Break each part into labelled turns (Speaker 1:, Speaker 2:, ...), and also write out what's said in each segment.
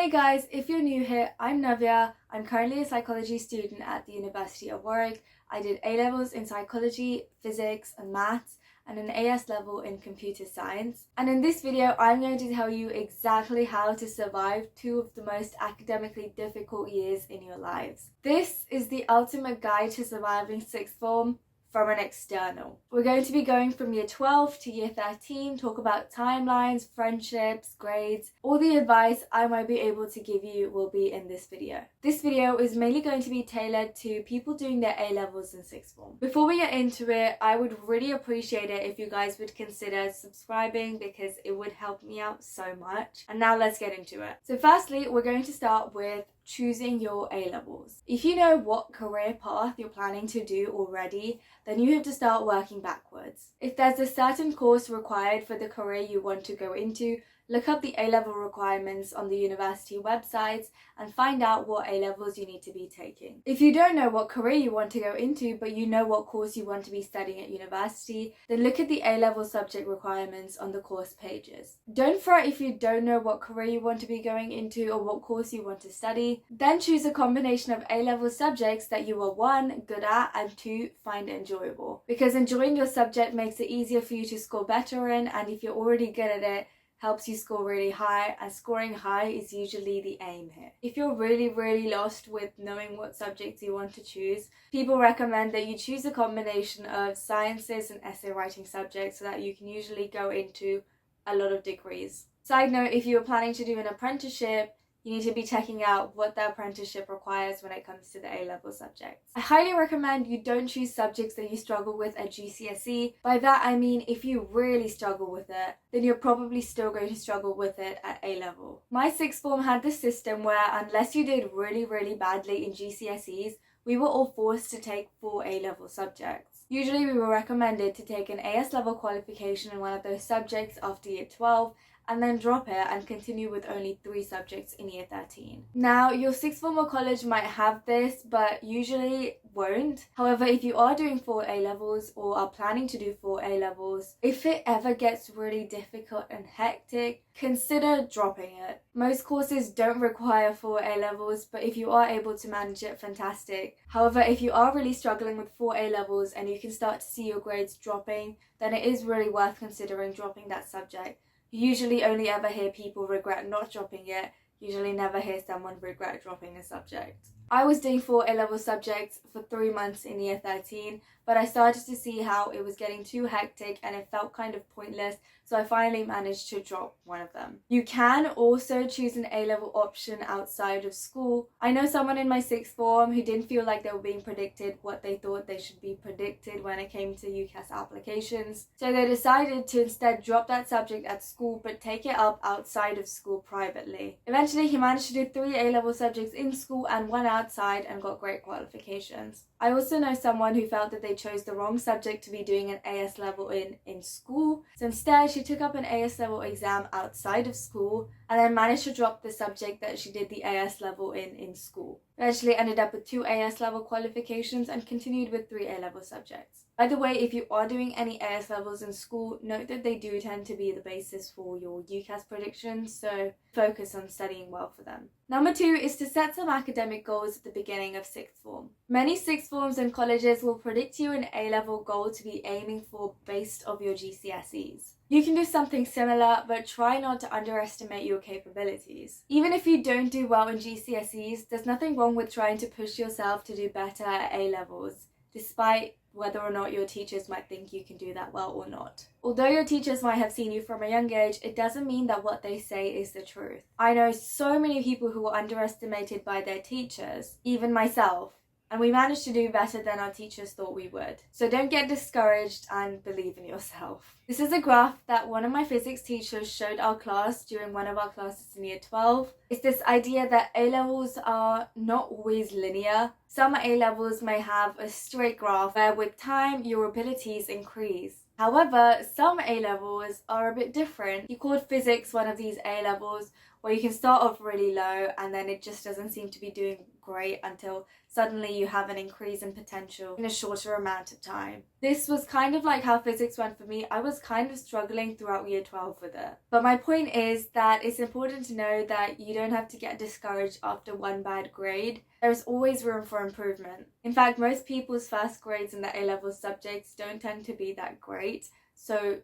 Speaker 1: Hey guys, if you're new here, I'm Navya. I'm currently a psychology student at the University of Warwick. I did A-levels in psychology, physics and maths, and an AS level in computer science. And in this video, I'm going to tell you exactly how to survive two of the most academically difficult years in your lives. This is the ultimate guide to surviving sixth form from an external. We're going to be going from year 12 to year 13, talk about timelines, friendships, grades. All the advice I might be able to give you will be in this video. This video is mainly going to be tailored to people doing their A-levels in sixth form. Before we get into it, I would really appreciate it if you guys would consider subscribing because it would help me out so much. And now let's get into it. So firstly, we're going to start with choosing your A-levels. If you know what career path you're planning to do already, then you have to start working backwards. If there's a certain course required for the career you want to go into, look up the A-level requirements on the university websites and find out what A-levels you need to be taking. If you don't know what career you want to go into, but you know what course you want to be studying at university, then look at the A-level subject requirements on the course pages. Don't fret if you don't know what career you want to be going into or what course you want to study. Then choose a combination of A-level subjects that you are 1, good at, and 2, find enjoyable. Because enjoying your subject makes it easier for you to score better in, and if you're already good at it, helps you score really high, and scoring high is usually the aim here. If you're really lost with knowing what subjects you want to choose, people recommend that you choose a combination of sciences and essay writing subjects so that you can usually go into a lot of degrees. Side note, if you are planning to do an apprenticeship, you need to be checking out what the apprenticeship requires when it comes to the A-level subjects. I highly recommend you don't choose subjects that you struggle with at GCSE. By that I mean if you really struggle with it, then you're probably still going to struggle with it at A-level. My sixth form had this system where unless you did really badly in GCSEs, we were all forced to take 4 A-level subjects. Usually we were recommended to take an AS level qualification in one of those subjects after year 12, and then drop it and continue with only 3 subjects in year 13. Now, your sixth form or college might have this, but usually won't. However, if you are doing 4 A-levels or are planning to do 4 A-levels, if it ever gets really difficult and hectic, consider dropping it. Most courses don't require 4 A-levels, but if you are able to manage it, fantastic. However, if you are really struggling with 4 A-levels and you can start to see your grades dropping, then it is really worth considering dropping that subject. You usually only ever hear people regret not dropping it, usually never hear someone regret dropping a subject. I was doing 4 A-level subjects for 3 months in year 13, but I started to see how it was getting too hectic and it felt kind of pointless, so I finally managed to drop one of them. You can also choose an A-level option outside of school. I know someone in my sixth form who didn't feel like they were being predicted what they thought they should be predicted when it came to UCAS applications, so they decided to instead drop that subject at school but take it up outside of school privately. Eventually he managed to do 3 A-level subjects in school and 1 outside and got great qualifications. I also know someone who felt that they chose the wrong subject to be doing an AS level in school, so instead she took up an AS level exam outside of school and then managed to drop the subject that she did the AS level in school. Eventually ended up with 2 AS level qualifications and continued with 3 A-level subjects. By the way, if you are doing any AS levels in school, note that they do tend to be the basis for your UCAS predictions, so focus on studying well for them. Number 2 is to set some academic goals at the beginning of sixth form. Many sixth forms and colleges will predict you an A-level goal to be aiming for based off your GCSEs. You can do something similar, but try not to underestimate your capabilities. Even if you don't do well in GCSEs, there's nothing wrong with trying to push yourself to do better at A-levels, despite whether or not your teachers might think you can do that well or not. Although your teachers might have seen you from a young age, it doesn't mean that what they say is the truth. I know so many people who were underestimated by their teachers, even myself, and we managed to do better than our teachers thought we would. So don't get discouraged and believe in yourself. This is a graph that one of my physics teachers showed our class during one of our classes in year 12. It's this idea that A-levels are not always linear. Some A-levels may have a straight graph where with time your abilities increase. However, some A-levels are a bit different. He called physics one of these A-levels, where you can start off really low and then it just doesn't seem to be doing great until suddenly you have an increase in potential in a shorter amount of time. This was kind of like how physics went for me. I was kind of struggling throughout year 12 with it. But my point is that it's important to know that you don't have to get discouraged after one bad grade. There's always room for improvement. In fact, most people's first grades in the A-level subjects don't tend to be that great. So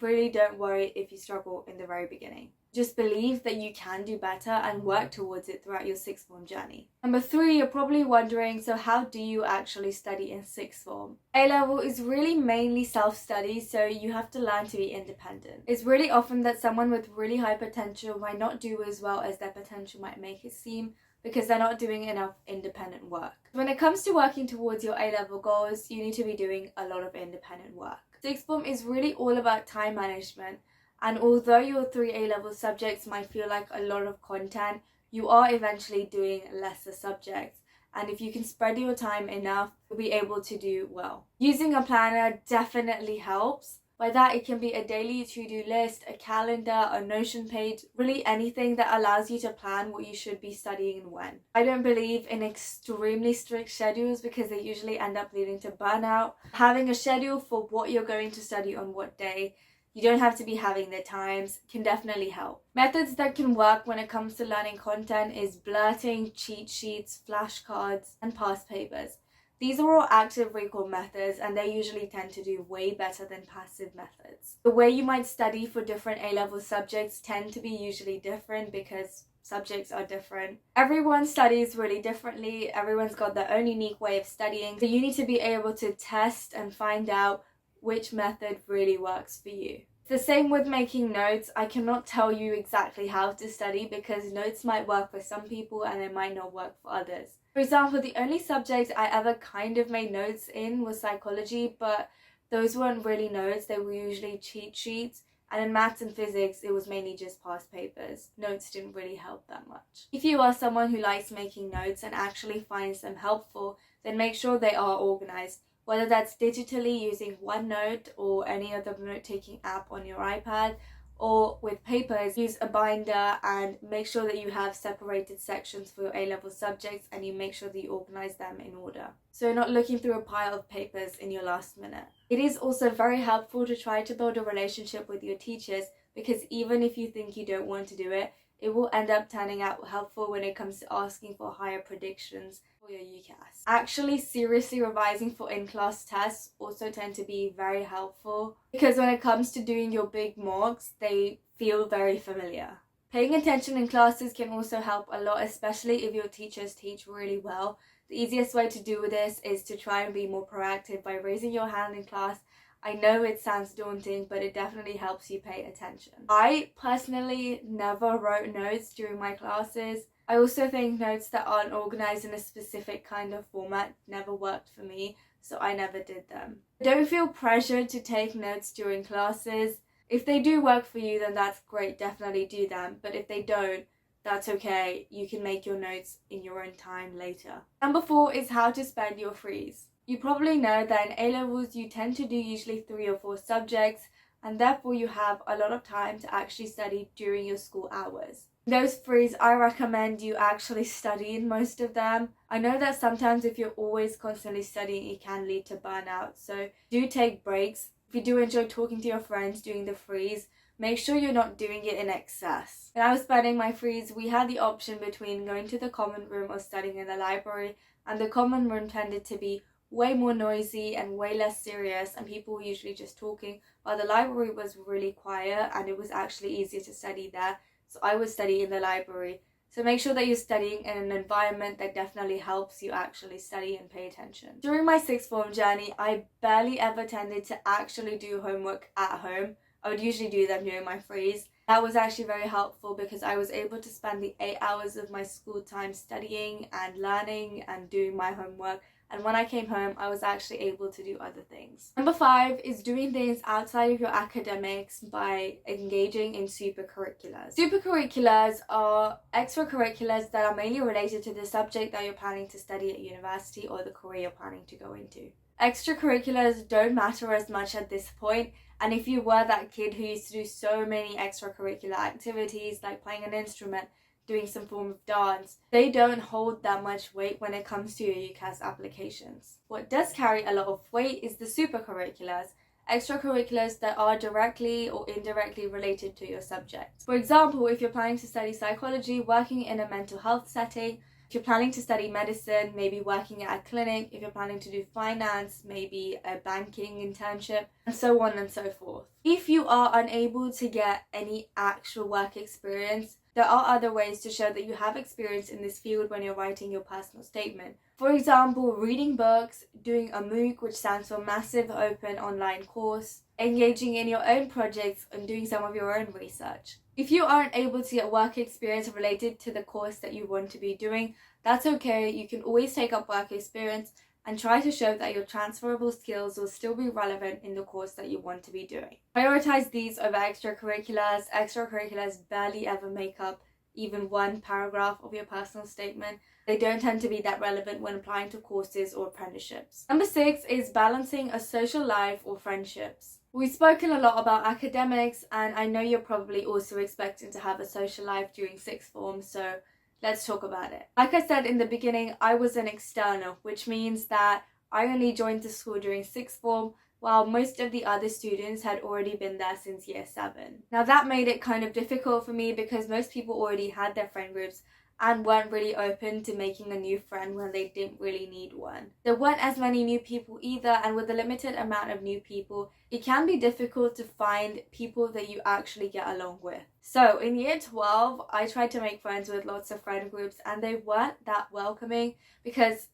Speaker 1: really don't worry if you struggle in the very beginning. Just believe that you can do better and work towards it throughout your sixth form journey. Number 3, you're probably wondering, so how do you actually study in sixth form? A-level is really mainly self-study, so you have to learn to be independent. It's really often that someone with really high potential might not do as well as their potential might make it seem, because they're not doing enough independent work. When it comes to working towards your A-level goals, you need to be doing a lot of independent work. Sixth form is really all about time management, and although your 3 A-level subjects might feel like a lot of content, you are eventually doing lesser subjects, and if you can spread your time enough, you'll be able to do well. Using a planner definitely helps. By that, it can be a daily to-do list, a calendar, a Notion page, really anything that allows you to plan what you should be studying and when. I don't believe in extremely strict schedules because they usually end up leading to burnout. Having a schedule for what you're going to study on what day, you don't have to be having the times, can definitely help. Methods that can work when it comes to learning content is blurting, cheat sheets, flashcards, and past papers. These are all active recall methods and they usually tend to do way better than passive methods. The way you might study for different A-level subjects tend to be usually different because subjects are different. Everyone studies really differently, everyone's got their own unique way of studying, so you need to be able to test and find out which method really works for you. It's the same with making notes. I cannot tell you exactly how to study because notes might work for some people and they might not work for others. For example, the only subject I ever kind of made notes in was psychology, but those weren't really notes, they were usually cheat sheets. And in maths and physics, it was mainly just past papers. Notes didn't really help that much. If you are someone who likes making notes and actually finds them helpful, then make sure they are organized. Whether that's digitally using OneNote or any other note-taking app on your iPad, or with papers, use a binder and make sure that you have separated sections for your A-level subjects and you make sure that you organize them in order. So you're not looking through a pile of papers in your last minute. It is also very helpful to try to build a relationship with your teachers because even if you think you don't want to do it, it will end up turning out helpful when it comes to asking for higher predictions for your UCAS. Actually, seriously revising for in-class tests also tend to be very helpful because when it comes to doing your big mocks, they feel very familiar. Paying attention in classes can also help a lot, especially if your teachers teach really well. The easiest way to do this is to try and be more proactive by raising your hand in class. I know it sounds daunting, but it definitely helps you pay attention. I personally never wrote notes during my classes. I also think notes that aren't organized in a specific kind of format never worked for me, so I never did them. Don't feel pressured to take notes during classes. If they do work for you, then that's great, definitely do them. But if they don't, that's okay. You can make your notes in your own time later. Number 4 is how to spend your frees. You probably know that in A-levels you tend to do usually 3 or 4 subjects and therefore you have a lot of time to actually study during your school hours. Those frees, I recommend you actually study in most of them. I know that sometimes if you're always constantly studying it can lead to burnout, so do take breaks. If you do enjoy talking to your friends during the frees, make sure you're not doing it in excess. When I was spending my frees, we had the option between going to the common room or studying in the library, and the common room tended to be way more noisy and way less serious and people were usually just talking, while the library was really quiet and it was actually easier to study there, so I would study in the library. So make sure that you're studying in an environment that definitely helps you actually study and pay attention. During my sixth form journey, I barely ever tended to actually do homework at home. I would usually do them during my frees. That was actually very helpful because I was able to spend the 8 hours of my school time studying and learning and doing my homework. And when I came home, I was actually able to do other things. Number 5 is doing things outside of your academics by engaging in supercurriculars. Supercurriculars are extracurriculars that are mainly related to the subject that you're planning to study at university or the career you're planning to go into. Extracurriculars don't matter as much at this point, And if you were that kid who used to do so many extracurricular activities like playing an instrument, doing some form of dance, they don't hold that much weight when it comes to your UCAS applications. What does carry a lot of weight is the supercurriculars, extracurriculars that are directly or indirectly related to your subject. For example, if you're planning to study psychology, working in a mental health setting, if you're planning to study medicine, maybe working at a clinic, if you're planning to do finance, maybe a banking internship, and so on and so forth. If you are unable to get any actual work experience, there are other ways to show that you have experience in this field when you're writing your personal statement. For example, reading books, doing a MOOC, which stands for Massive Open Online Course, engaging in your own projects and doing some of your own research. If you aren't able to get work experience related to the course that you want to be doing, that's okay. You can always take up work experience and try to show that your transferable skills will still be relevant in the course that you want to be doing. Prioritize these over extracurriculars. Extracurriculars barely ever make up even one paragraph of your personal statement. They don't tend to be that relevant when applying to courses or apprenticeships. Number 6 is balancing a social life or friendships. We've spoken a lot about academics, and I know you're probably also expecting to have a social life during sixth form, so let's talk about it. Like I said in the beginning, I was an external, which means that I only joined the school during sixth form, while most of the other students had already been there since year 7. Now that made it kind of difficult for me because most people already had their friend groups and weren't really open to making a new friend when they didn't really need one. There weren't as many new people either, and with a limited amount of new people, it can be difficult to find people that you actually get along with. So in year 12, I tried to make friends with lots of friend groups, and they weren't that welcoming because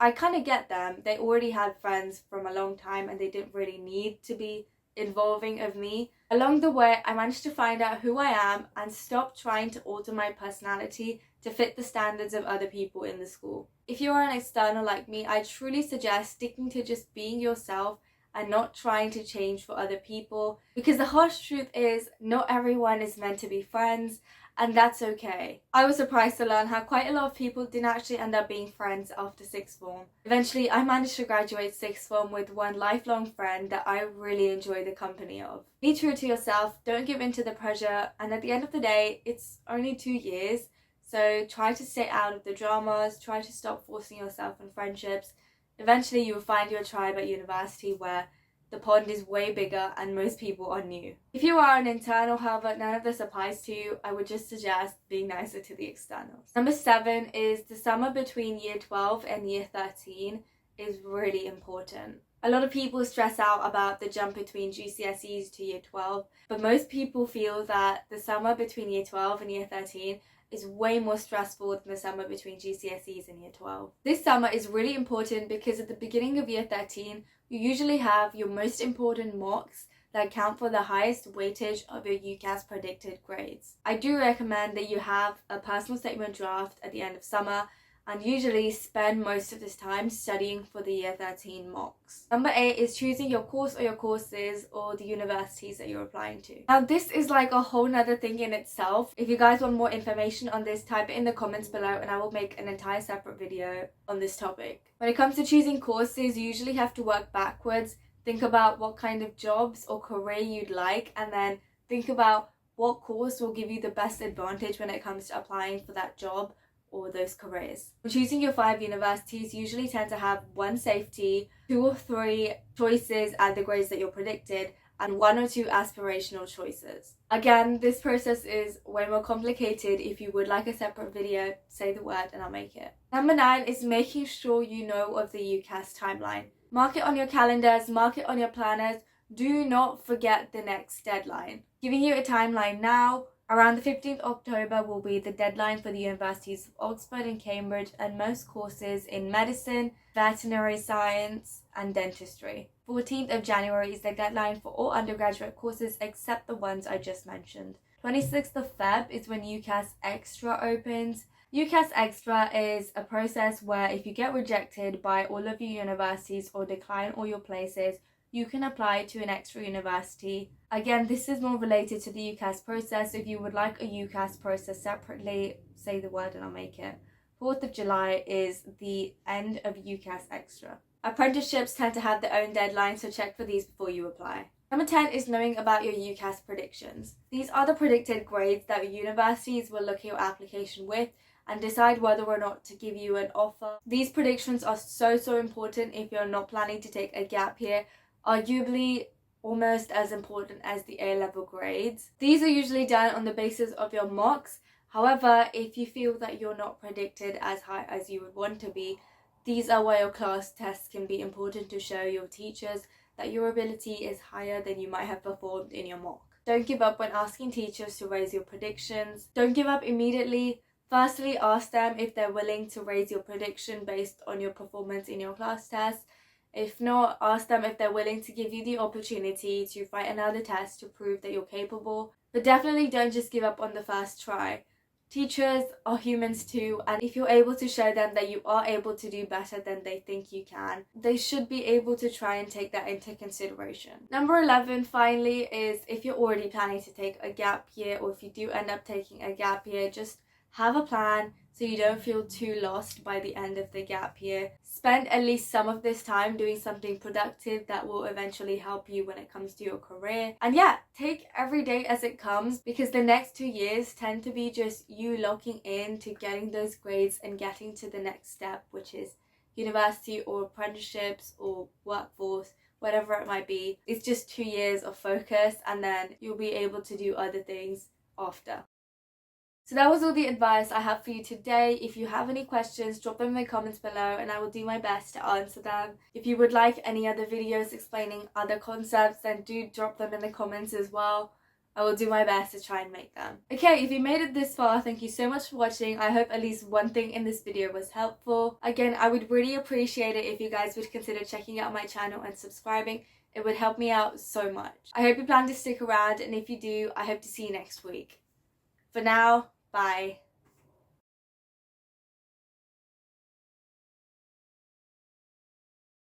Speaker 1: I kind of get them. They already had friends from a long time and they didn't really need to be involving of me. Along the way, I managed to find out who I am and stop trying to alter my personality to fit the standards of other people in the school. If you are an external like me, I truly suggest sticking to just being yourself and not trying to change for other people, because the harsh truth is not everyone is meant to be friends, and that's okay. I was surprised to learn how quite a lot of people didn't actually end up being friends after sixth form. Eventually, I managed to graduate sixth form with one lifelong friend that I really enjoy the company of. Be true to yourself, don't give in to the pressure, and at the end of the day, it's only 2 years, so try to stay out of the dramas, try to stop forcing yourself on friendships. Eventually, you will find your tribe at university where the pond is way bigger and most people are new. If you are an internal, however, none of this applies to you, I would just suggest being nicer to the externals. Number 7 is the summer between year 12 and year 13 is really important. A lot of people stress out about the jump between GCSEs to year 12, but most people feel that the summer between year 12 and year 13 is way more stressful than the summer between GCSEs and year 12. This summer is really important because at the beginning of year 13, you usually have your most important mocks that account for the highest weightage of your UCAS predicted grades. I do recommend that you have a personal statement draft at the end of summer and usually spend most of this time studying for the year 13 mocks. Number 8 is choosing your course or your courses or the universities that you're applying to. Now this is like a whole nother thing in itself. If you guys want more information on this, type it in the comments below and I will make an entire separate video on this topic. When it comes to choosing courses, you usually have to work backwards. Think about what kind of jobs or career you'd like, and then think about what course will give you the best advantage when it comes to applying for that job or those careers. When choosing your 5 universities, you usually tend to have 1 safety, 2 or 3 choices at the grades that you're predicted, and 1 or 2 aspirational choices. Again, this process is way more complicated. If you would like a separate video, say the word and I'll make it. Number 9 is making sure you know of the UCAS timeline. Mark it on your calendars, mark it on your planners. Do not forget the next deadline. Giving you a timeline now, around the 15th October will be the deadline for the universities of Oxford and Cambridge and most courses in medicine, veterinary science and dentistry. 14th of January is the deadline for all undergraduate courses except the ones I just mentioned. 26th of Feb is when UCAS Extra opens. UCAS Extra is a process where if you get rejected by all of your universities or decline all your places, you can apply to an extra university. Again, this is more related to the UCAS process. If you would like a UCAS process separately, say the word and I'll make it. 4th of July is the end of UCAS Extra. Apprenticeships tend to have their own deadline, so check for these before you apply. Number 10 is knowing about your UCAS predictions. These are the predicted grades that universities will look at your application with and decide whether or not to give you an offer. These predictions are so important if you're not planning to take a gap year, arguably almost as important as the A-level grades. These are usually done on the basis of your mocks. However, if you feel that you're not predicted as high as you would want to be, these are where your class tests can be important to show your teachers that your ability is higher than you might have performed in your mock. Don't give up when asking teachers to raise your predictions. Don't give up immediately. Firstly, ask them if they're willing to raise your prediction based on your performance in your class test. If not, ask them if they're willing to give you the opportunity to write another test to prove that you're capable. But definitely don't just give up on the first try. Teachers are humans too, and if you're able to show them that you are able to do better than they think you can, they should be able to try and take that into consideration. Number 11, finally, is if you're already planning to take a gap year, or if you do end up taking a gap year, just have a plan so you don't feel too lost by the end of the gap year. Spend at least some of this time doing something productive that will eventually help you when it comes to your career. And yeah, take every day as it comes, because the next 2 years tend to be just you locking in to getting those grades and getting to the next step, which is university or apprenticeships or workforce, whatever it might be. It's just 2 years of focus, and then you'll be able to do other things after. So that was all the advice I have for you today. If you have any questions, drop them in the comments below and I will do my best to answer them. If you would like any other videos explaining other concepts, then do drop them in the comments as well. I will do my best to try and make them. Okay, if you made it this far, thank you so much for watching. I hope at least one thing in this video was helpful. Again, I would really appreciate it if you guys would consider checking out my channel and subscribing. It would help me out so much. I hope you plan to stick around, and if you do, I hope to see you next week. For now, bye.